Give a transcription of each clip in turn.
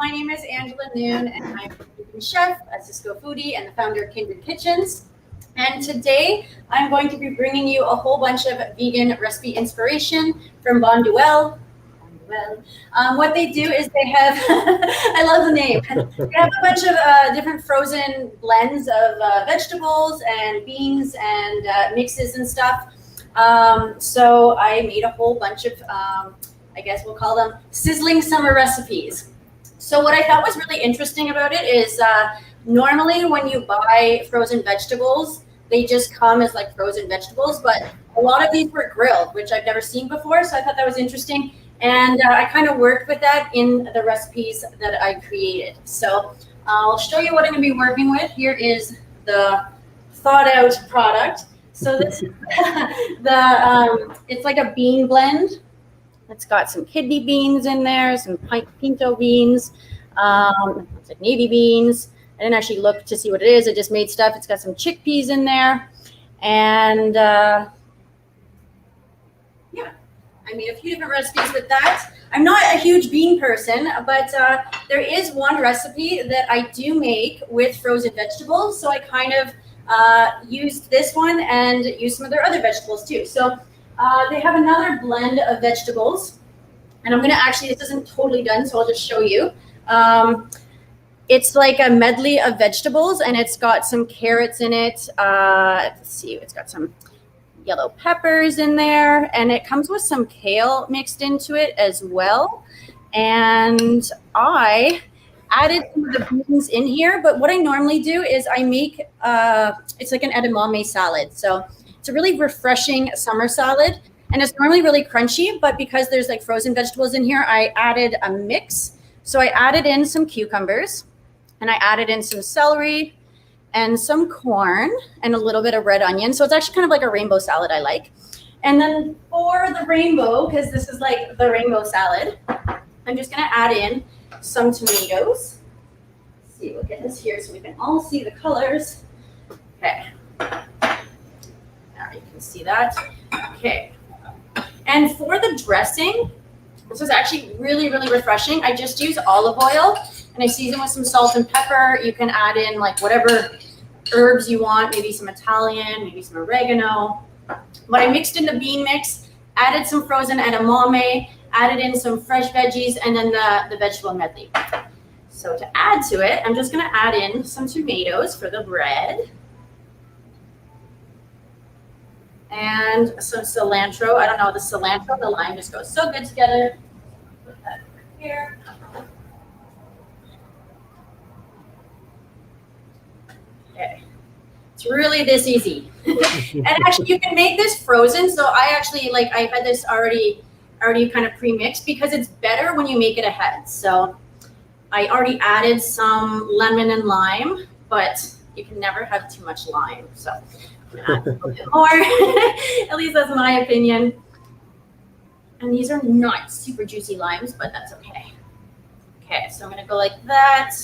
My name is Angela Noon, and I'm a vegan chef, a Cisco foodie, and the founder of Kindred Kitchens. And today, I'm going to be bringing you a whole bunch of vegan recipe inspiration from Bonduelle. What they do is they have, I love the name, they have a bunch of different frozen blends of vegetables and beans and mixes and stuff. So I made a whole bunch of, I guess we'll call them sizzling summer recipes. So what I thought was really interesting about it is normally when you buy frozen vegetables, they just come as like frozen vegetables, but a lot of these were grilled, which I've never seen before. So I thought that was interesting. And I kind of worked with that in the recipes that I created. So I'll show you what I'm going to be working with. Here is the thought out product. So this is it's like a bean blend. It's got some kidney beans in there, some pinto beans, it's like navy beans. I didn't actually look to see what it is. I just made stuff. It's got some chickpeas in there. And yeah, I made a few different recipes with that. I'm not a huge bean person, but there is one recipe that I do make with frozen vegetables. So I kind of used this one and used some of their other vegetables too. So they have another blend of vegetables, and I'm gonna actually, this isn't totally done, so I'll just show you. It's like a medley of vegetables, and it's got some carrots in it. Let's see, it's got some yellow peppers in there, and it comes with some kale mixed into it as well. And I added some of the beans in here, but what I normally do is I make, it's like an edamame salad. So it's a really refreshing summer salad, and it's normally really crunchy, but because there's like frozen vegetables in here, I added a mix. So I added in some cucumbers, and I added in some celery and some corn and a little bit of red onion. So it's actually kind of like a rainbow salad I like. And then for the rainbow, because this is like the rainbow salad, I'm just gonna add in some tomatoes. Let's see, we'll get this here so we can all see the colors. Okay. Now you can see that. Okay. And for the dressing, this is actually really, really refreshing. I just use olive oil and I season with some salt and pepper. You can add in like whatever herbs you want, maybe some Italian, maybe some oregano. But I mixed in the bean mix, added some frozen edamame, added in some fresh veggies, and then the vegetable medley. So to add to it, I'm just gonna add in some tomatoes for the bread. And some cilantro. I don't know, the cilantro and the lime just goes so good together. Put that over here. Okay. It's really this easy. And actually you can make this frozen. So I actually I had this already kind of pre-mixed because it's better when you make it ahead. So I already added some lemon and lime, but you can never have too much lime. So I'm gonna add a little bit more. At least that's my opinion. And these are not super juicy limes, but that's okay. Okay, so I'm gonna go like that.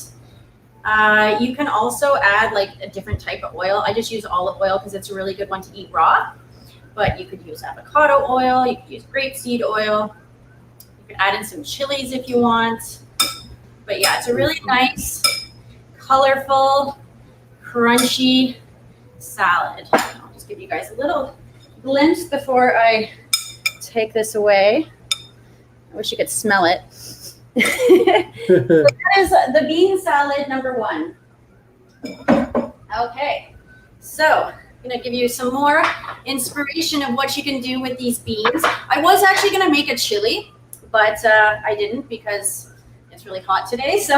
You can also add like a different type of oil. I just use olive oil because it's a really good one to eat raw. But you could use avocado oil, you could use grapeseed oil. You could add in some chilies if you want. But yeah, it's a really nice, colorful, crunchy salad. I'll just give you guys a little glimpse before I take this away. I wish you could smell it. So that is the bean salad number one. Okay, so I'm gonna give you some more inspiration of what you can do with these beans. I was actually gonna make a chili, but I didn't because it's really hot today, so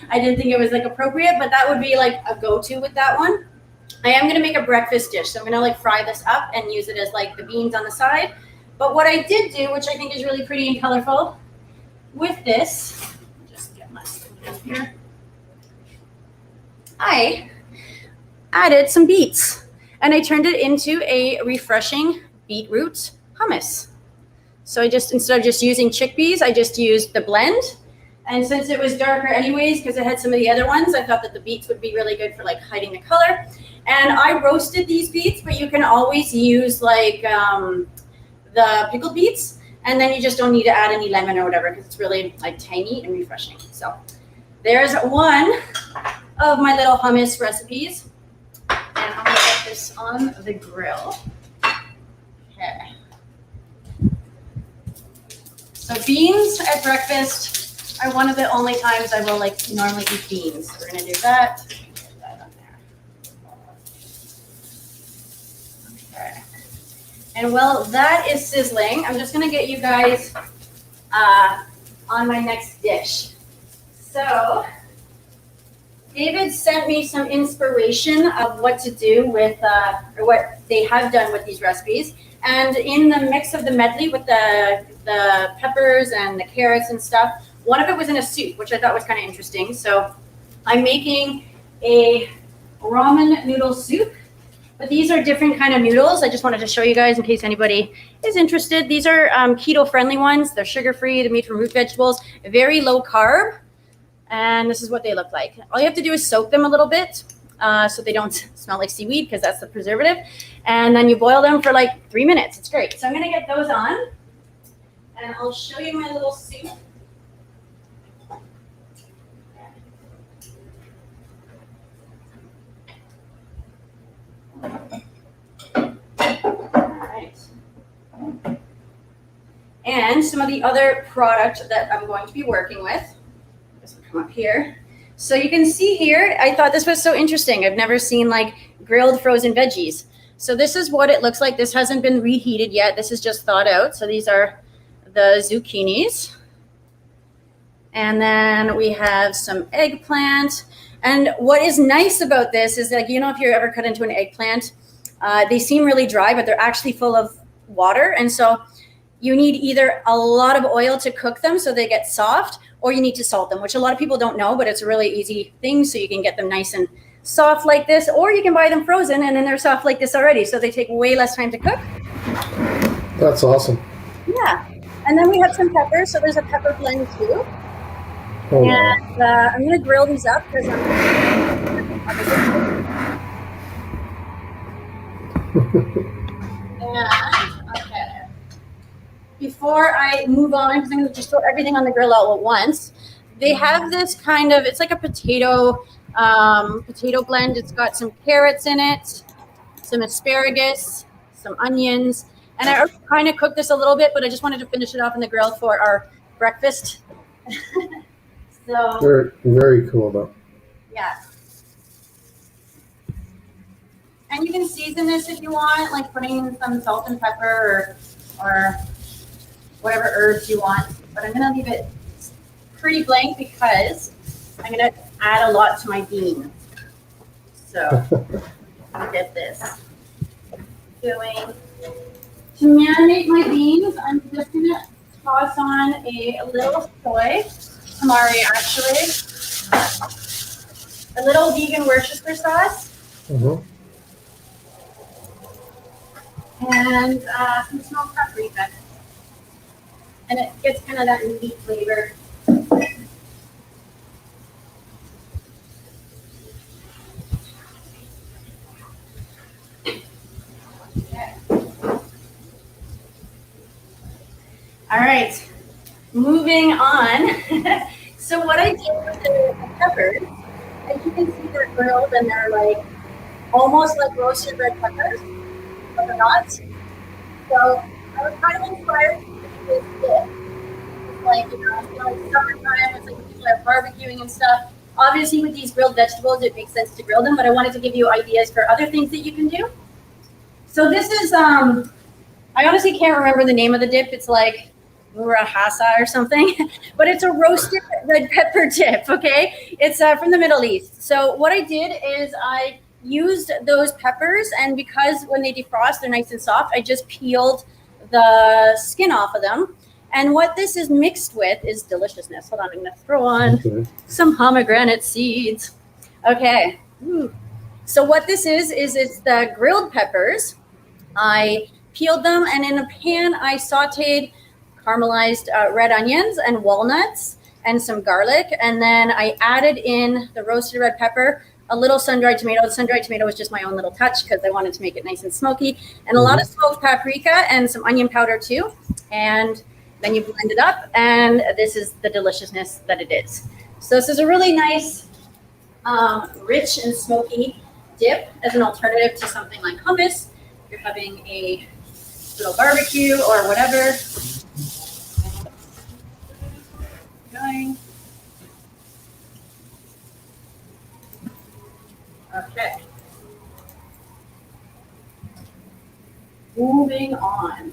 I didn't think it was like appropriate, but that would be like a go-to with that one. I am gonna make a breakfast dish, so I'm gonna like fry this up and use it as like the beans on the side. But what I did do, which I think is really pretty and colorful, with this, just get my spoon here, I added some beets and I turned it into a refreshing beetroot hummus. So I just, instead of just using chickpeas, I just used the blend. And since it was darker anyways, because I had some of the other ones, I thought that the beets would be really good for like hiding the color. And I roasted these beets, but you can always use like the pickled beets. And then you just don't need to add any lemon or whatever because it's really like tangy and refreshing. So there's one of my little hummus recipes. And I'm gonna get this on the grill. Okay. So beans at breakfast are one of the only times I will like normally eat beans. So we're gonna do that. Put that on there. Okay. And while that is sizzling, I'm just gonna get you guys on my next dish. So David sent me some inspiration of what to do with, or what they have done with these recipes. And in the mix of the medley with the peppers and the carrots and stuff, one of it was in a soup, which I thought was kind of interesting. So I'm making a ramen noodle soup, but these are different kind of noodles. I just wanted to show you guys in case anybody is interested. These are keto-friendly ones. They're sugar-free. They're made from root vegetables, very low carb. And this is what they look like. All you have to do is soak them a little bit so they don't smell like seaweed, because that's the preservative. And then you boil them for like 3 minutes. It's great. So I'm gonna get those on and I'll show you my little soup. All right. And some of the other product that I'm going to be working with. Up here. So you can see here, I thought this was so interesting. I've never seen like grilled frozen veggies. So this is what it looks like. This hasn't been reheated yet. This is just thawed out. So these are the zucchinis. And then we have some eggplant. And what is nice about this is like, you know, if you're ever cut into an eggplant, they seem really dry, but they're actually full of water. And so you need either a lot of oil to cook them so they get soft, or you need to salt them, which a lot of people don't know, but it's a really easy thing. So you can get them nice and soft like this, or you can buy them frozen and then they're soft like this already. So they take way less time to cook. That's awesome. Yeah. And then we have some peppers. So there's a pepper blend too. Oh, and I'm going to grill these up because okay. Before I move on, because I'm going to just throw everything on the grill all at once, they have this kind of, it's like a potato blend. It's got some carrots in it, some asparagus, some onions. And I kind of cooked this a little bit, but I just wanted to finish it off in the grill for our breakfast. So very, very cool though. Yeah. And you can season this if you want, like putting some salt and pepper or whatever herbs you want. But I'm going to leave it pretty blank because I'm going to add a lot to my beans. So I'll get this going. To marinate my beans, I'm just going to toss on a little soy, tamari actually, a little vegan Worcestershire sauce, and some smoked paprika. And it gets kind of that meat flavor. Okay. All right, moving on. So what I did with the peppers, as you can see, they're grilled and they're like almost like roasted red peppers, but they're not. So I was kind of inspired to do this dip. It's like, you know, it's summertime, it's like people are barbecuing and stuff. Obviously with these grilled vegetables, it makes sense to grill them, but I wanted to give you ideas for other things that you can do. So this is, I honestly can't remember the name of the dip. It's like murahasa or something, but it's a roasted red pepper dip, okay? It's from the Middle East. So what I did is I used those peppers, and because when they defrost, they're nice and soft, I just peeled the skin off of them. And what this is mixed with is deliciousness. Hold on, I'm gonna throw on some pomegranate seeds. Okay. So what this is it's the grilled peppers. I peeled them, and in a pan, I sauteed caramelized red onions and walnuts and some garlic. And then I added in the roasted red pepper, a little sun-dried tomato. The sun-dried tomato was just my own little touch because I wanted to make it nice and smoky, and a lot of smoked paprika and some onion powder too. And then you blend it up, and this is the deliciousness that it is. So this is a really nice, rich and smoky dip as an alternative to something like hummus. If you're having a little barbecue or whatever. Going. Okay. Moving on.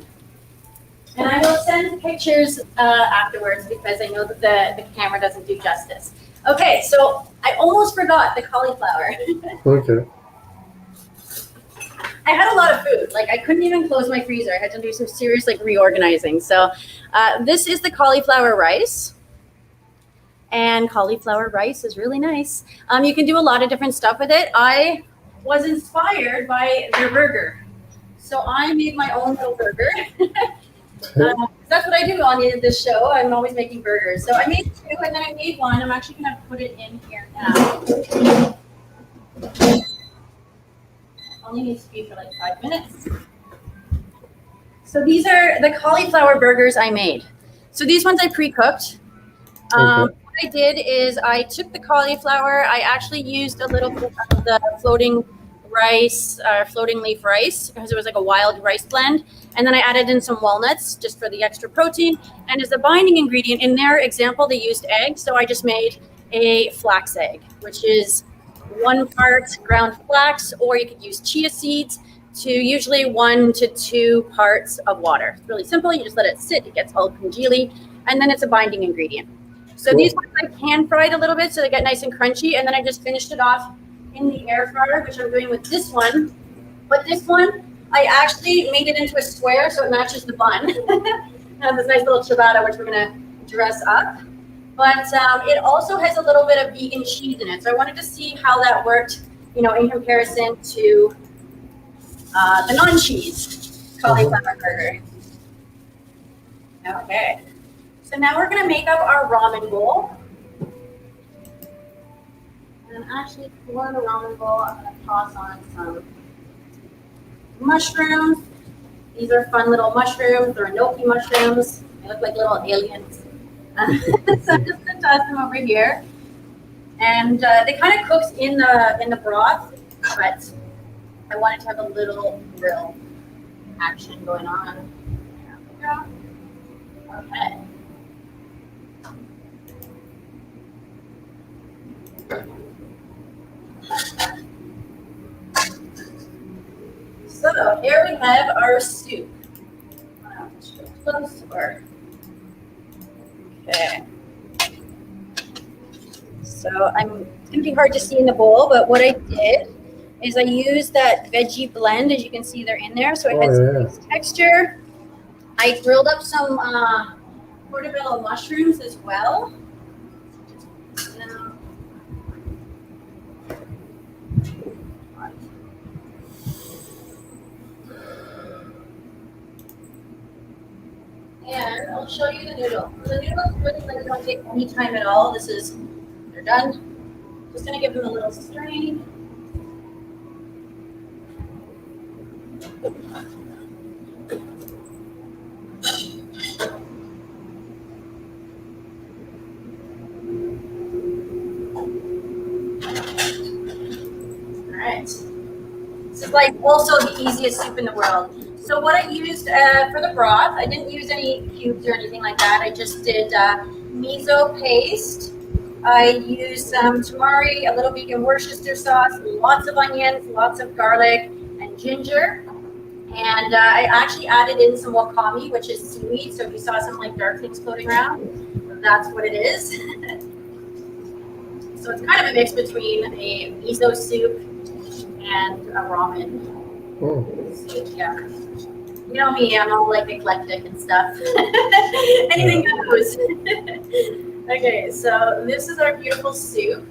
And I will send pictures afterwards because I know that the camera doesn't do justice. Okay, so I almost forgot the cauliflower. Okay. I had a lot of food. Like I couldn't even close my freezer. I had to do some serious like reorganizing. So this is the cauliflower rice. And cauliflower rice is really nice. You can do a lot of different stuff with it. I was inspired by their burger. So I made my own little burger. That's what I do on this show. I'm always making burgers. So I made two and then I made one. I'm actually going to put it in here now. Only needs to be for like 5 minutes. So these are the cauliflower burgers I made. So these ones I pre-cooked. Okay. What I did is I took the cauliflower. I actually used a little bit of the floating rice, floating leaf rice, because it was like a wild rice blend. And then I added in some walnuts just for the extra protein. And as a binding ingredient, in their example, they used egg. So I just made a flax egg, which is 1 part ground flax, or you could use chia seeds to usually 1 to 2 parts of water. It's really simple. You just let it sit. It gets all congealy. And then it's a binding ingredient. So Cool. these ones I pan fried a little bit so they get nice and crunchy. And then I just finished it off in the air fryer, which I'm doing with this one. But this one, I actually made it into a square so it matches the bun. Has this nice little ciabatta, which we're gonna dress up. But it also has a little bit of vegan cheese in it. So I wanted to see how that worked, in comparison to the non-cheese cauliflower burger. Okay. So now we're gonna make up our ramen bowl. And actually for the ramen bowl, I'm gonna toss on some mushrooms. These are fun little mushrooms. They're gnocchi mushrooms. They look like little aliens. So I'm just gonna toss them over here. And they kind of cooks in the broth, but I wanted to have a little grill action going on. There we go. Okay. So here we have our soup. Closer. Okay. So it's gonna be hard to see in the bowl, but what I did is I used that veggie blend, as you can see they're in there, so it has nice texture. I grilled up some portobello mushrooms as well. And I'll show you the noodle. The noodles really like don't take any time at all. They're done. Just gonna give them a little strain. All right. This is like also the easiest soup in the world. So what I used for the broth, I didn't use any cubes or anything like that. I just did miso paste. I used some tamari, a little vegan Worcestershire sauce, lots of onions, lots of garlic, and ginger. And I actually added in some wakame, which is seaweed. So if you saw some like dark things floating around, that's what it is. So it's kind of a mix between a miso soup and a ramen soup. Yeah. You know me, I'm all like eclectic and stuff. Anything goes. Okay, so this is our beautiful soup.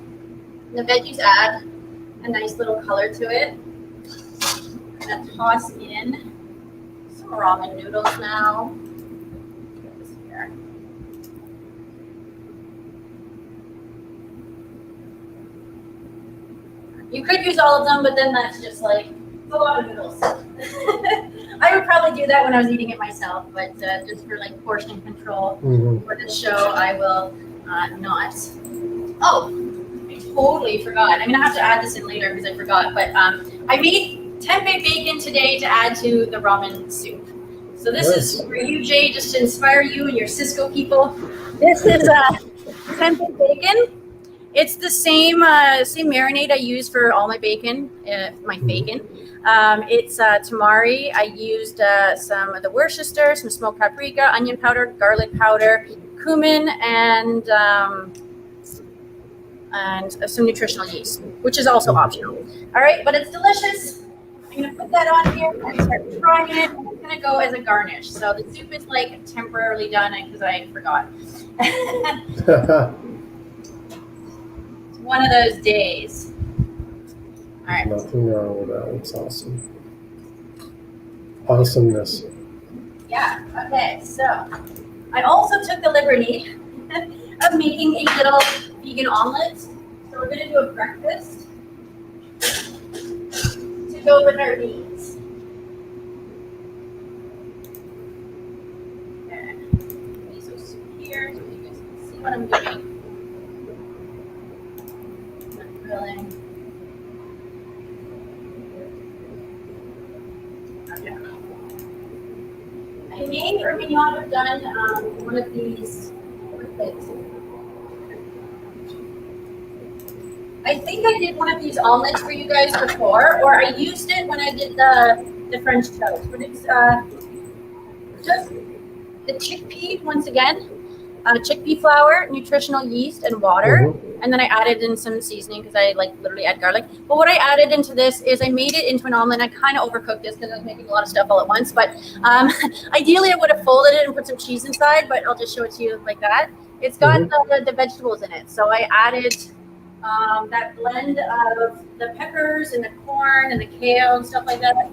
The veggies add a nice little color to it. I'm gonna toss in some ramen noodles now. Get this here. You could use all of them, but then that's just like a lot of noodles. I would probably do that when I was eating it myself, but just for like portion control for the show, I will not. Oh, I totally forgot. I'm gonna have to add this in later because I forgot. But I made tempeh bacon today to add to the ramen soup. So this Nice. is for you, Jay, just to inspire you and your Cisco people. This is tempeh bacon. It's the same marinade I use for all my bacon, my bacon. It's tamari. I used some of the Worcester, some smoked paprika, onion powder, garlic powder, cumin, and some nutritional yeast, which is also optional. All right, but it's delicious. I'm gonna put that on here and start frying it. It's gonna go as a garnish. So the soup is like temporarily done because I forgot. It's one of those days. All right. Nothing wrong with that. It's awesome. Awesomeness. Yeah. Okay. So I also took the liberty of making a little vegan omelet. So we're gonna do a breakfast to go with our beans. Okay. So here, so you guys can see what I'm doing. I'm grilling. Okay. I may or may not have done one of these with it. I think I did one of these omelets for you guys before, or I used it when I did the French toast. But it's just the chickpea once again, chickpea flour, nutritional yeast, and water. And then I added in some seasoning because I like literally add garlic. But what I added into this is I made it into an omelet. I kind of overcooked this because I was making a lot of stuff all at once. But ideally, I would have folded it and put some cheese inside. But I'll just show it to you like that. It's got the vegetables in it. So I added that blend of the peppers and the corn and the kale and stuff like that.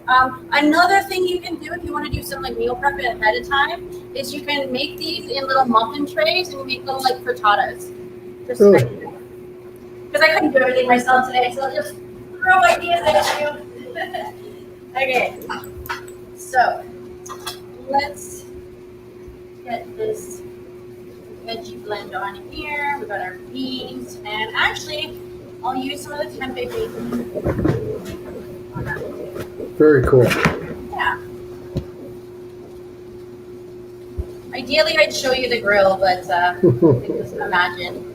Another thing you can do if you want to do some like meal prep ahead of time is you can make these in little muffin trays and you make little like frittatas. Just because I couldn't do everything myself today, so I'll just throw ideas at you. Okay, so let's get this veggie blend on here. We got our beans, and actually, I'll use some of the tempeh bacon on that. Very cool. Yeah. Ideally, I'd show you the grill, but just imagine.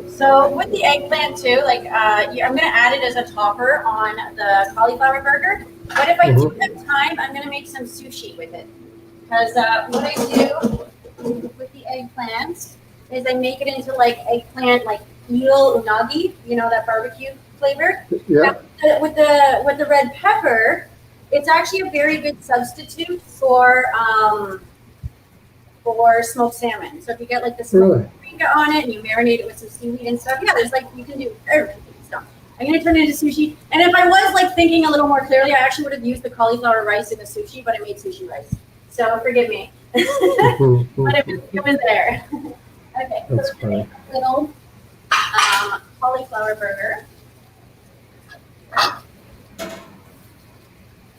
So with the eggplant too, like I'm gonna add it as a topper on the cauliflower burger. But if I do have time, I'm gonna make some sushi with it. Because what I do with the eggplants is I make it into like eggplant, like eel unagi, you know, that barbecue flavor. Yeah. With the red pepper, it's actually a very good substitute for smoked salmon. So if you get like the smoked paprika on it and you marinate it with some seaweed and stuff, yeah, there's like you can do everything stuff. I'm gonna turn it into sushi. And if I was like thinking a little more clearly, I actually would have used the cauliflower rice in the sushi, but I made sushi rice. So forgive me. But it was there. Okay. That's so funny. A little cauliflower burger.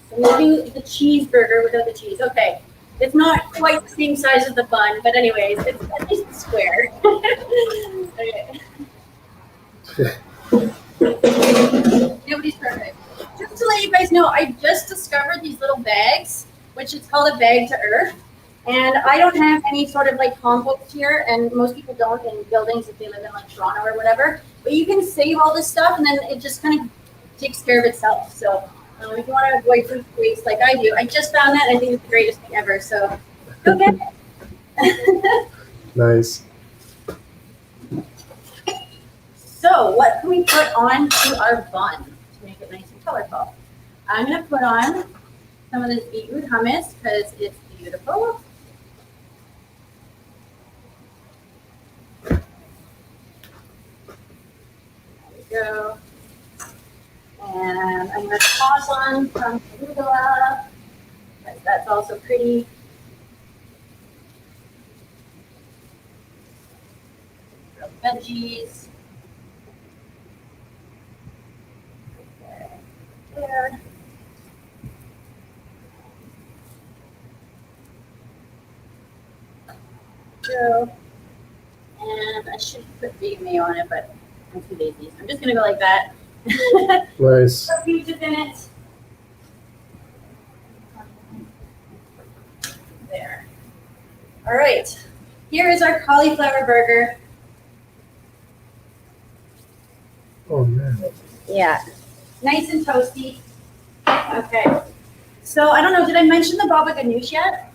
So we'll do the cheeseburger without the cheese. Okay. It's not quite the same size as the bun, but anyways, it's at least square. Okay. Nobody's perfect. Just to let you guys know, I just discovered these little bags, which is called a bag to earth. And I don't have any sort of like compost here, and most people don't in buildings if they live in like Toronto or whatever. But you can save all this stuff, and then it just kind of takes care of itself. So if you want to avoid food waste like I do, I just found that. I think it's the greatest thing ever. So go get it. Nice. So what can we put on to our bun to make it nice and colorful? I'm going to put on some of this Beet Hummus because it's beautiful. There we go. And I'm going to toss on some Noodle, because that's also pretty. Veggies. There. So, And I should put vegan mayo on it, but I'm too lazy. So I'm just gonna go like that. Nice. Put beef dip in it. There. All right. Here is our cauliflower burger. Oh man. Yeah. Nice and toasty. Okay. So I don't know, did I mention the baba ganoush yet?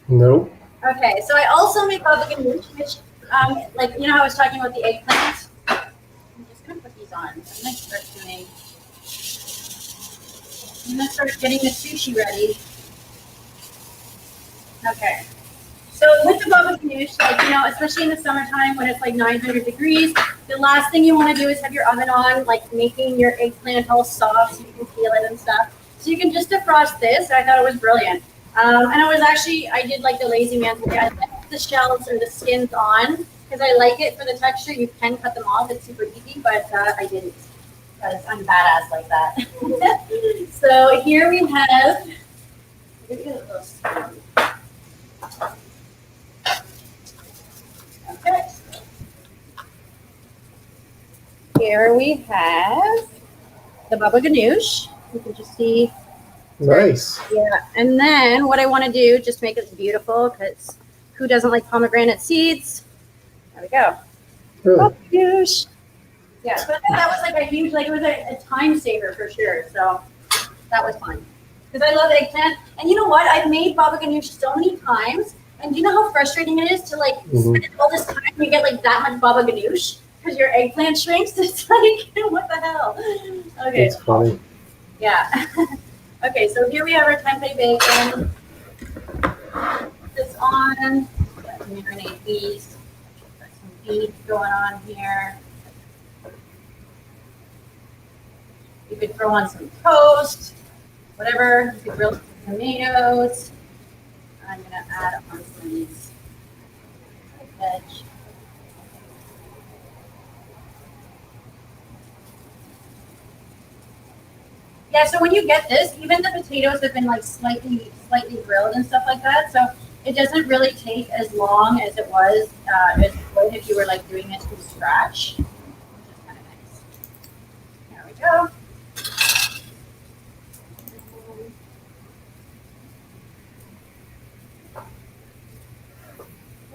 Nope. Okay, so I also make baba ganoush, which, like, you know how I was talking about the eggplant? I'm just gonna put these on. I'm gonna start doing. I'm gonna start getting the sushi ready. Okay. So with the baba ganoush, like, you know, especially in the summertime when it's like 900 degrees, the last thing you want to do is have your oven on, like making your eggplant all soft so you can peel it and stuff. So you can just defrost this. I thought it was brilliant. And I did like the lazy man's way. I left the shells or the skins on because I like it for the texture. You can cut them off. It's super easy, but I didn't because I'm badass like that. So here we have. Okay. Here we have the baba ganoush. You can just see. Nice. Yeah, and then what I want to do, just to make it beautiful, because who doesn't like pomegranate seeds? There we go. Really? Baba ganoush. Yeah, but that was like a huge, like it was a time saver for sure. So that was fun. Because I love eggplant. And you know what? I've made baba ganoush so many times. And do you know how frustrating it is to like spend all this time and you get like that much baba ganoush? Because your eggplant shrinks. It's like, what the hell? Okay. That's funny. Yeah. Okay, so here we have our tempeh bacon. Put this on. Let's marinate these. Got some beef going on here. You could throw on some toast, whatever. You could grill some tomatoes. I'm gonna add on some of these veg. Yeah, so when you get this, even the potatoes have been like slightly grilled and stuff like that. So it doesn't really take as long as it was as it would if you were like doing it from scratch. Which is kind of nice. There we go.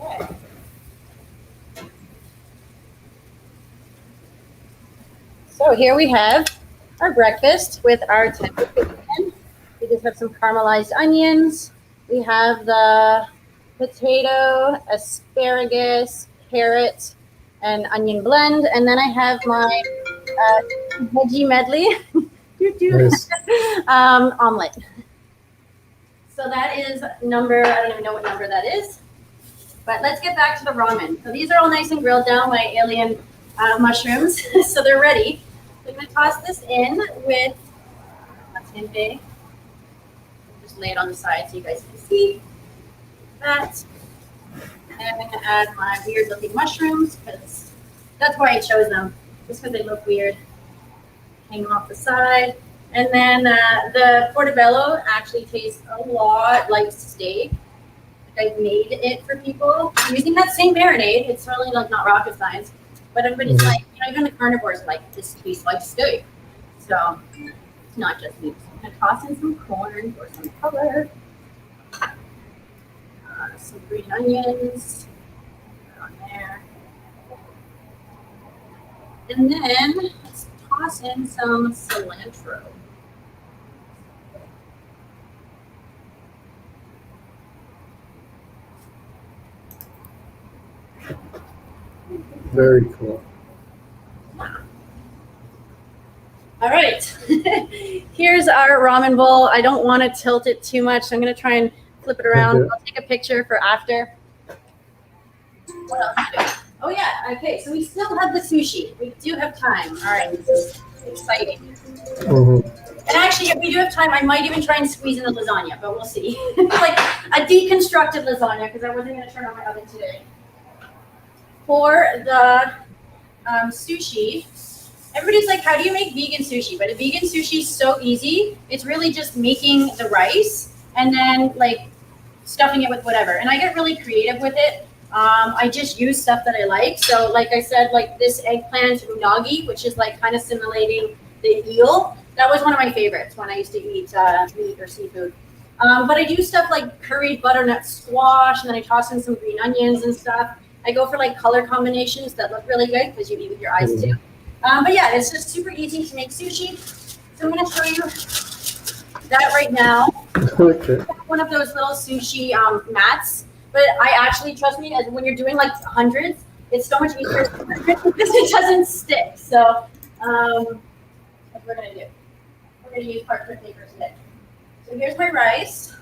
Okay. So here we have our breakfast with our tempeh bacon. We just have some caramelized onions. We have the potato, asparagus, carrot, and onion blend. And then I have my veggie medley Nice. omelette. So that is number, I don't even know what number that is. But let's get back to the ramen. So these are all nice and grilled down, my alien mushrooms. So they're ready. I'm going to toss this in with tempeh. Just lay it on the side so you guys can see that. And I'm going to add my weird looking mushrooms because that's why I chose them, just because they look weird. Hang off the side. And then the portobello actually tastes a lot like steak. Like I've made it for people using that same marinade. It's really like not rocket science. But everybody's like, you know, even the carnivores like, this tastes like steak. So it's not just meat. So I'm going to toss in some corn for some color. Some green onions. Put on there. And then let's toss in some cilantro. Very cool. All right, here's our ramen bowl. I don't want to tilt it too much, so I'm going to try and flip it around. Okay. I'll take a picture for after. What else do? Oh yeah, okay, so we still have the sushi. We do have time. All right, this is exciting. And actually, if we do have time, I might even try and squeeze in the lasagna, but we'll see. Like a deconstructed lasagna, because I wasn't going to turn on my oven today. For the sushi, everybody's like, how do you make vegan sushi? But a vegan sushi is so easy. It's really just making the rice and then like stuffing it with whatever. And I get really creative with it. I just use stuff that I like. So like I said, like this eggplant unagi, which is like kind of simulating the eel. That was one of my favorites when I used to eat meat or seafood. But I do stuff like curried butternut squash, and then I toss in some green onions and stuff. I go for like color combinations that look really good because you eat with your eyes too. But yeah, it's just super easy to make sushi. So I'm going to show you that right now. Okay. One of those little sushi mats. But I actually, trust me, as when you're doing like hundreds, it's so much easier because it doesn't stick. So what we're going to do, we're going to use parchment paper today. So here's my rice.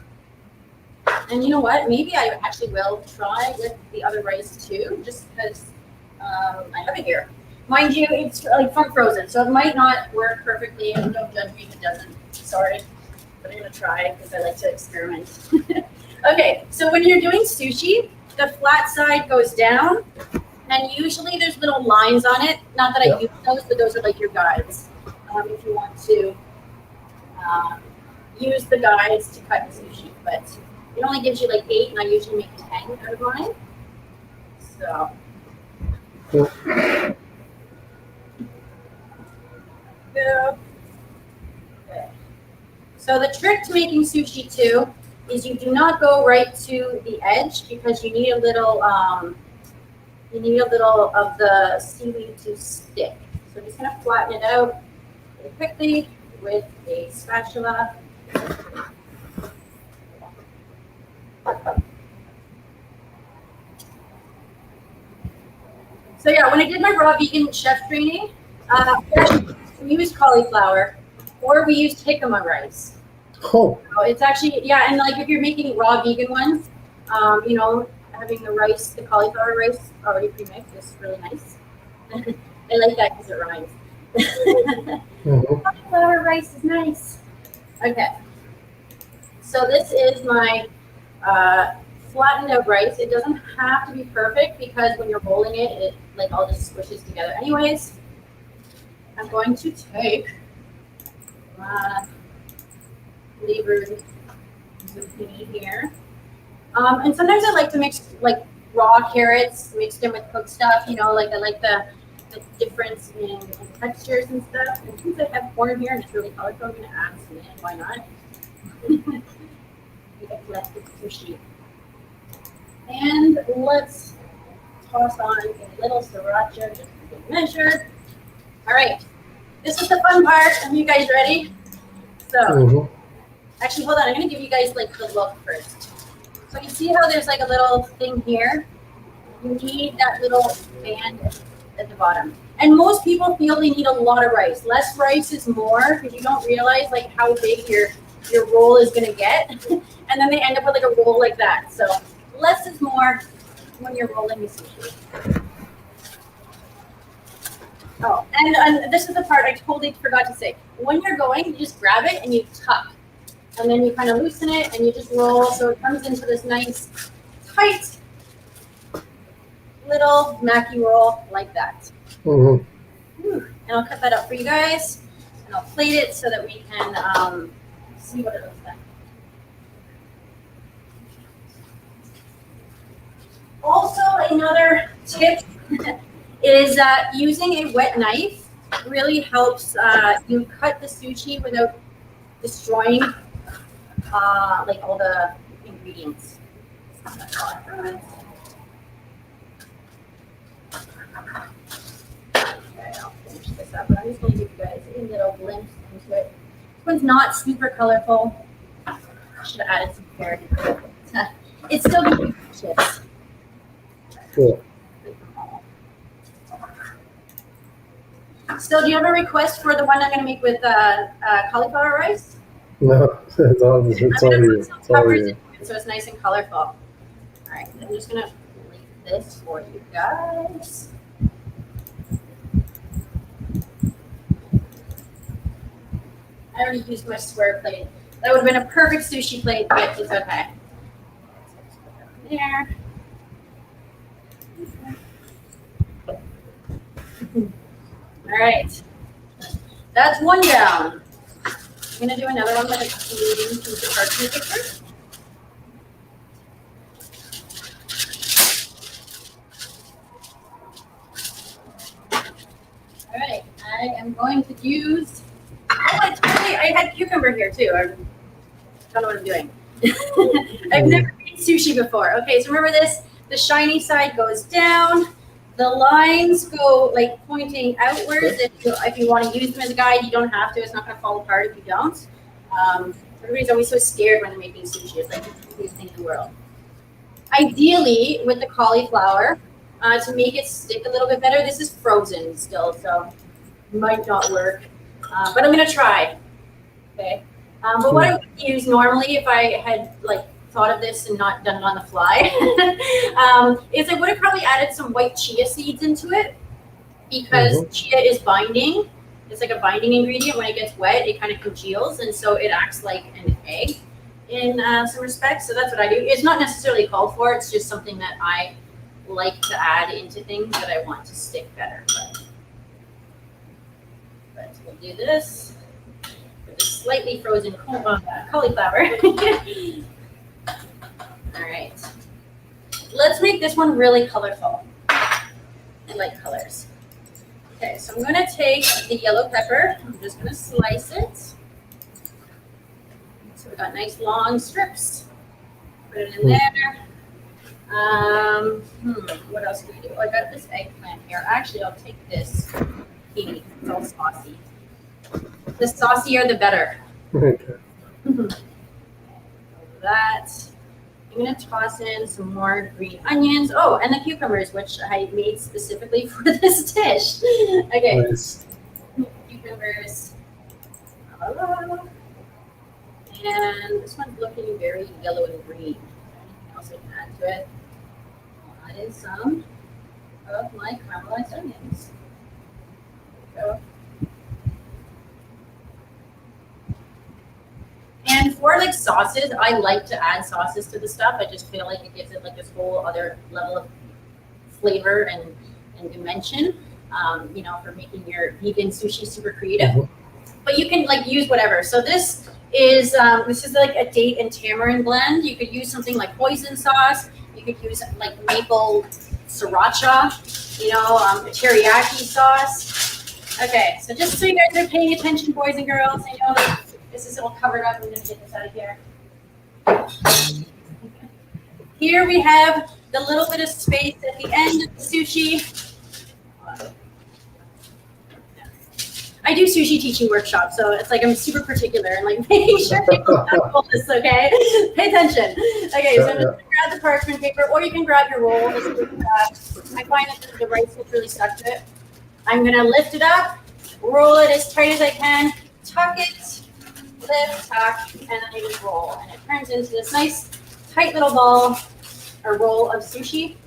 And you know what? Maybe I actually will try with the other rice too, just because I have it here. Mind you, it's like from frozen, so it might not work perfectly, and don't judge me if it doesn't. Sorry, but I'm gonna try because I like to experiment. Okay, so when you're doing sushi, the flat side goes down, and usually there's little lines on it. Not that I use those, but those are like your guides. If you want to use the guides to cut sushi, but it only gives you like 8, and I usually make 10 out of mine. So. Cool. Okay. So the trick to making sushi too is you do not go right to the edge because you need a little of the seaweed to stick. So I'm just gonna flatten it out really quickly with a spatula. So yeah, when I did my raw vegan chef training, we used cauliflower, or we used jicama rice. Oh. So it's actually, yeah, and like if you're making raw vegan ones, you know, having the rice, the cauliflower rice already pre-mixed is really nice. I like that because it rhymes. Cauliflower rice is nice. Okay. So this is my flattened out rice. It doesn't have to be perfect because when you're rolling it, it like all just squishes together anyways. I'm going to take flavored zucchini here. And sometimes I like to mix like raw carrots mixed in with cooked stuff, you know, like I like the difference in textures and stuff. And since I have corn here and it's really colorful, I'm going to add some in. Why not? Make less with sushi. And let's toss on a little sriracha just for good measure. All right, this is the fun part. Are you guys ready? So, actually, hold on. I'm going to give you guys like the look first. So you see how there's like a little thing here? You need that little band at the bottom. And most people feel they need a lot of rice. Less rice is more because you don't realize like how big your roll is going to get. And then they end up with like a roll like that. So less is more when you're rolling the sushi. Oh, and this is the part I totally forgot to say. When you're going, you just grab it and you tuck. And then you kind of loosen it and you just roll so it comes into this nice, tight, little maki roll like that. And I'll cut that up for you guys. And I'll plate it so that we can see what it looks like. Also, another tip is using a wet knife really helps you cut the sushi without destroying like all the ingredients. Okay, I'll finish this up, but I'm just going to give you guys a little glimpse into it. This one's not super colorful. I should have added some carrot. It's still going to be chips. Cool. So, do you have a request for the one I'm going to make with cauliflower rice? No, it's all you. So it's nice and colorful. All right, I'm just going to leave this for you guys. I already used my square plate. That would have been a perfect sushi plate, but it's okay. There. All right, that's one down. I'm gonna do another one with a medium piece of parchment paper. I'm going to use, I had cucumber here too. I don't know what I'm doing. I've never made sushi before. Okay, so remember this, the shiny side goes down, the lines go like pointing outwards. If you want to use them as a guide, you don't have to. It's not going to fall apart if you don't. Everybody's always so scared when they're making sushi. It's like the easiest thing in the world. Ideally, with the cauliflower, to make it stick a little bit better, this is frozen still, so it might not work. But I'm going to try. Okay. But what I would use normally if I had like thought of this and not done it on the fly is I would have probably added some white chia seeds into it because chia is binding. It's like a binding ingredient. When it gets wet, it kind of congeals, and so it acts like an egg in some respects. So that's what I do. It's not necessarily called for. It's just something that I like to add into things that I want to stick better. But we'll do this with a slightly frozen cauliflower. All right. Let's make this one really colorful. I like colors. Okay, so I'm going to take the yellow pepper. I'm just going to slice it. So we've got nice long strips. Put it in there. What else do we do? Oh, I got this eggplant here. Actually, I'll take this kitty. It's all saucy. The saucier, the better. Okay. That. I'm going to toss in some more green onions. Oh, and the cucumbers, which I made specifically for this dish. Okay. Nice. Cucumbers. And this one's looking very yellow and green. Anything else I can add to it? I'll add in some of my caramelized onions. There we go. And for like sauces, I like to add sauces to the stuff. I just feel like it gives it like this whole other level of flavor and dimension, for making your vegan sushi super creative. But you can like use whatever. So this is like a date and tamarind blend. You could use something like hoisin sauce. You could use like maple sriracha, teriyaki sauce. Okay, so just so you guys are paying attention, boys and girls, I know that this is all covered up. I'm going to get this out of here. Here we have the little bit of space at the end of the sushi. I do sushi teaching workshops, so it's like I'm super particular and like making sure people have this, okay? Pay attention. Okay, so I'm just going to grab the parchment paper, or you can grab your roll. I find that the rice gets really stuck to it. I'm going to lift it up, roll it as tight as I can, tuck it, lift, tuck, and then I just roll. And it turns into this nice, tight little ball or roll of sushi.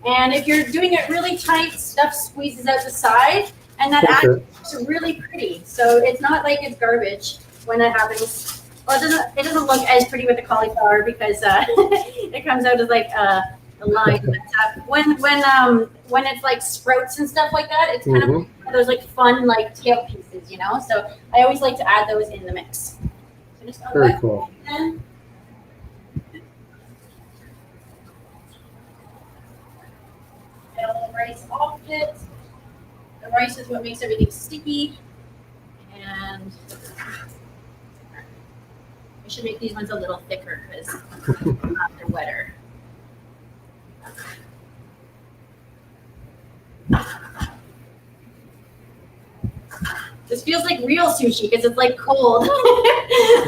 And if you're doing it really tight, stuff squeezes out the side, and that actually looks really pretty. So it's not like it's garbage when that happens. Well, it doesn't look as pretty with the cauliflower because it comes out as like a line. But when it's like sprouts and stuff like that, it's kind of those like fun like tail pieces, So I always like to add those in the mix. So just very cool. Get all the rice off it. The rice is what makes everything sticky. And I should make these ones a little thicker because they're wetter. This feels like real sushi because it's like cold.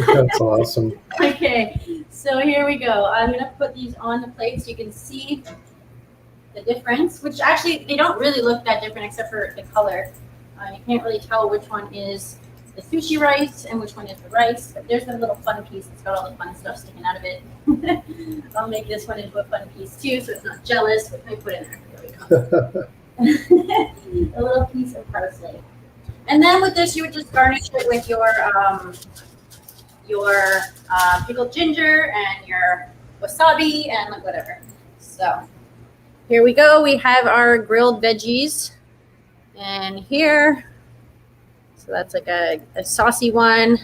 That's awesome. Okay, so here we go. I'm going to put these on the plate so you can see the difference, which actually they don't really look that different except for the color. You can't really tell which one is the sushi rice and which one is the rice, but there's the little fun piece. It's got all the fun stuff sticking out of it. I'll make this one into a fun piece too so it's not jealous. What can I put in there? There we go. A little piece of parsley. And then with this, you would just garnish it with your pickled ginger and your wasabi and like whatever. So here we go. We have our grilled veggies. And here, so that's like a saucy one.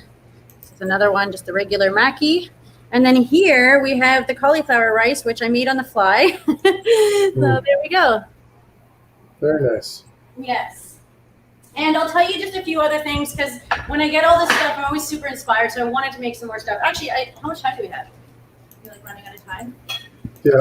This is another one, just the regular maki. And then here we have the cauliflower rice, which I made on the fly. So there we go. Very nice. Yes. And I'll tell you just a few other things because when I get all this stuff, I'm always super inspired. So I wanted to make some more stuff. Actually, how much time do we have? You're like running out of time? Yeah,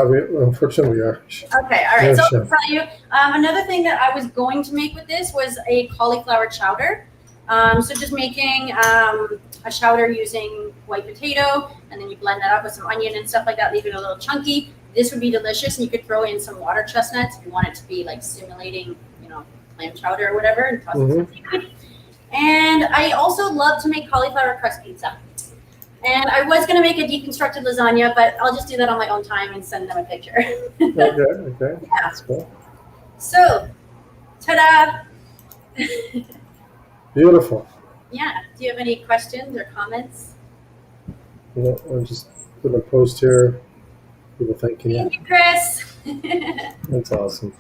unfortunately we are. Okay, all right. Yeah, So sure. I'll tell you, another thing that I was going to make with this was a cauliflower chowder. So just making a chowder using white potato, and then you blend that up with some onion and stuff like that, leave it a little chunky. This would be delicious, and you could throw in some water chestnuts if you want it to be like simulating, clam chowder or whatever, and toss in some seafood. And I also love to make cauliflower crust pizza. And I was going to make a deconstructed lasagna, but I'll just do that on my own time and send them a picture. Okay. Yeah. That's cool. So, ta-da! Beautiful. Yeah. Do you have any questions or comments? Yeah, I'm just going to post here. People thanking you. Thank you, Chris. That's awesome.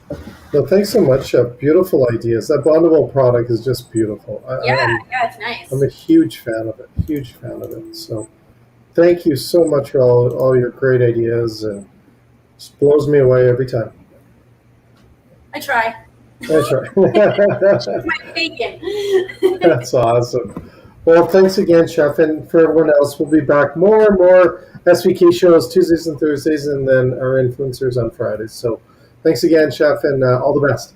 Well, thanks so much. Beautiful ideas. That Bonduelle product is just beautiful. Yeah, it's nice. I'm a huge fan of it. Huge fan of it. So thank you so much for all your great ideas, and just blows me away every time. I try. That's right. My bacon. That's awesome. Well, thanks again, Chef. And for everyone else, we'll be back more and more SVK shows Tuesdays and Thursdays, and then our influencers on Fridays. So thanks again, Chef, and all the best.